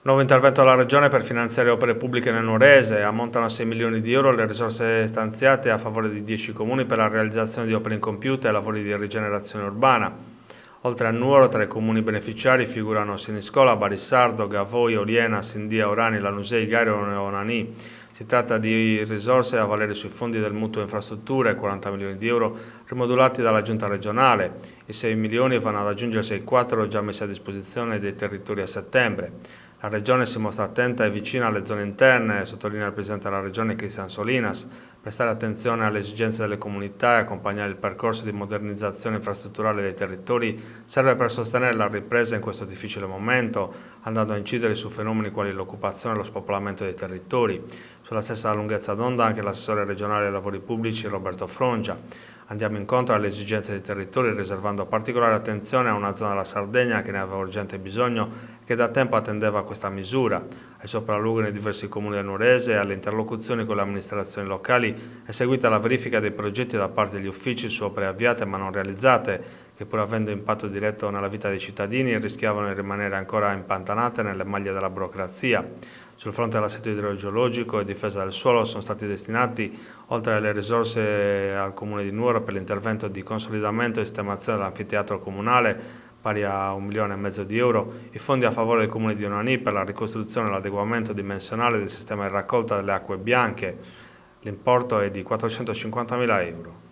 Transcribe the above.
Nuovo intervento alla Regione per finanziare opere pubbliche nel Nuorese. Ammontano a 6 milioni di euro le risorse stanziate a favore di 10 comuni per la realizzazione di opere incompiute e lavori di rigenerazione urbana. Oltre a Nuoro, tra i comuni beneficiari figurano Siniscola, Barissardo, Gavoi, Oriena, Sindia, Orani, Lanusei, Gairo e Onanì. Si tratta di risorse a valere sui fondi del mutuo infrastrutture, 40 milioni di euro, rimodulati dalla Giunta regionale. I 6 milioni vanno ad aggiungersi ai 4 già messi a disposizione dei territori a settembre. La Regione si mostra attenta e vicina alle zone interne, sottolinea il Presidente della Regione Cristian Solinas, prestare attenzione alle esigenze delle comunità e accompagnare il percorso di modernizzazione infrastrutturale dei territori serve per sostenere la ripresa in questo difficile momento, andando a incidere su fenomeni quali l'occupazione e lo spopolamento dei territori. Sulla stessa lunghezza d'onda anche l'assessore regionale ai lavori pubblici Roberto Frongia. Andiamo incontro alle esigenze dei territori riservando particolare attenzione a una zona della Sardegna che ne aveva urgente bisogno e che da tempo attendeva questa misura. Ai sopralluoghi nei diversi comuni del Nuorese e alle interlocuzioni con le amministrazioni locali è seguita la verifica dei progetti da parte degli uffici su opere avviate ma non realizzate, che pur avendo impatto diretto nella vita dei cittadini rischiavano di rimanere ancora impantanate nelle maglie della burocrazia. Sul fronte dell'assetto idrogeologico e difesa del suolo sono stati destinati, oltre alle risorse al Comune di Nuoro per l'intervento di consolidamento e sistemazione dell'anfiteatro comunale, pari a 1,5 milioni di euro, i fondi a favore del Comune di Onanì per la ricostruzione e l'adeguamento dimensionale del sistema di raccolta delle acque bianche. L'importo è di 450.000 euro.